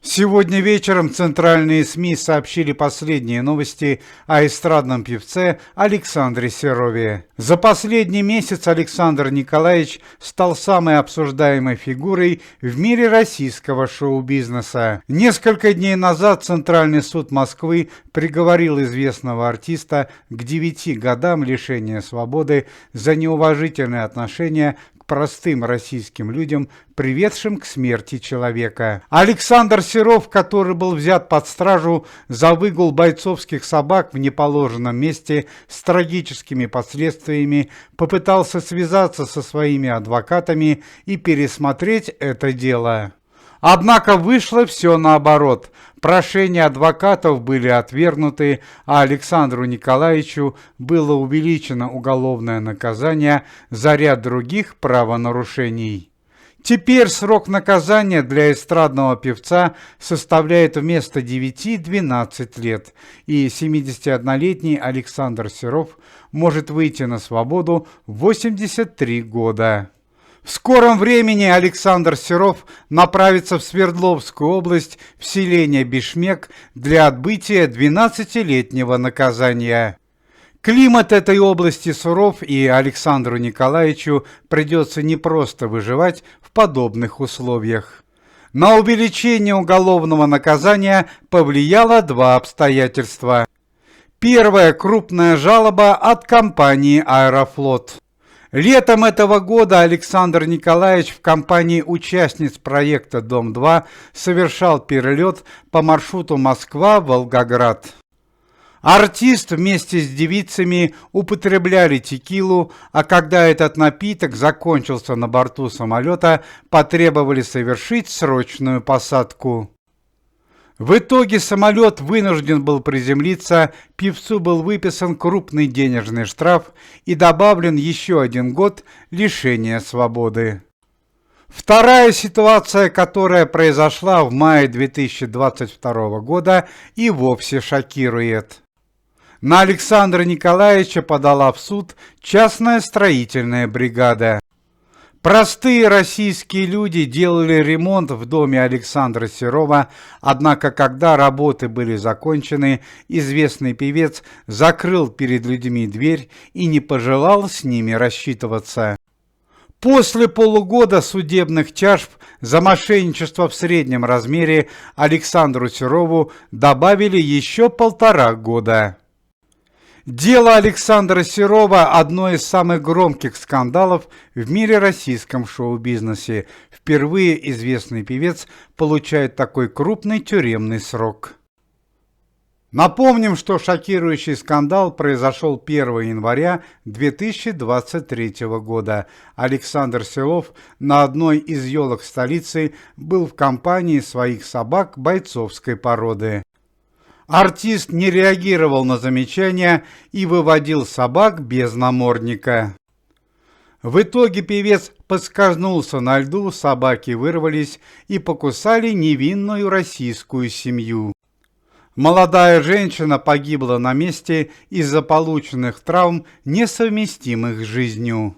Сегодня вечером центральные СМИ сообщили последние новости о эстрадном певце Александре Серове. За последний месяц Александр Николаевич стал самой обсуждаемой фигурой в мире российского шоу-бизнеса. Несколько дней назад Центральный суд Москвы приговорил известного артиста к 9 годам лишения свободы за неуважительное отношение к простым российским людям, приведшим к смерти человека. Александр Серов, который был взят под стражу за выгул бойцовских собак в неположенном месте с трагическими последствиями, попытался связаться со своими адвокатами и пересмотреть это дело. Однако вышло все наоборот. Прошения адвокатов были отвергнуты, а Александру Николаевичу было увеличено уголовное наказание за ряд других правонарушений. Теперь срок наказания для эстрадного певца составляет вместо 9 12 лет, и 71-летний Александр Серов может выйти на свободу в 83 года. В скором времени Александр Серов направится в Свердловскую область в селение Бишмек для отбытия 12-летнего наказания. Климат этой области суров, и Александру Николаевичу придется непросто выживать в подобных условиях. На увеличение уголовного наказания повлияло два обстоятельства. Первое – крупная жалоба от компании «Аэрофлот». Летом этого года Александр Николаевич в компании участниц проекта «Дом-2» совершал перелет по маршруту Москва-Волгоград. Артист вместе с девицами употребляли текилу, а когда этот напиток закончился на борту самолета, потребовали совершить срочную посадку. В итоге самолет вынужден был приземлиться, певцу был выписан крупный денежный штраф и добавлен еще 1 год лишения свободы. Вторая ситуация, которая произошла в мае 2022 года, и вовсе шокирует. На Александра Николаевича подала в суд частная строительная бригада. Простые российские люди делали ремонт в доме Александра Серова, однако, когда работы были закончены, известный певец закрыл перед людьми дверь и не пожелал с ними рассчитываться. После полугода судебных тяжб за мошенничество в среднем размере Александру Серову добавили еще 1,5 года. Дело Александра Серова – одно из самых громких скандалов в мире российском шоу-бизнесе. Впервые известный певец получает такой крупный тюремный срок. Напомним, что шокирующий скандал произошел 1 января 2023 года. Александр Серов на одной из елок столицы был в компании своих собак бойцовской породы. Артист не реагировал на замечания и выводил собак без намордника. В итоге певец поскользнулся на льду, собаки вырвались и покусали невинную российскую семью. Молодая женщина погибла на месте из-за полученных травм, несовместимых с жизнью.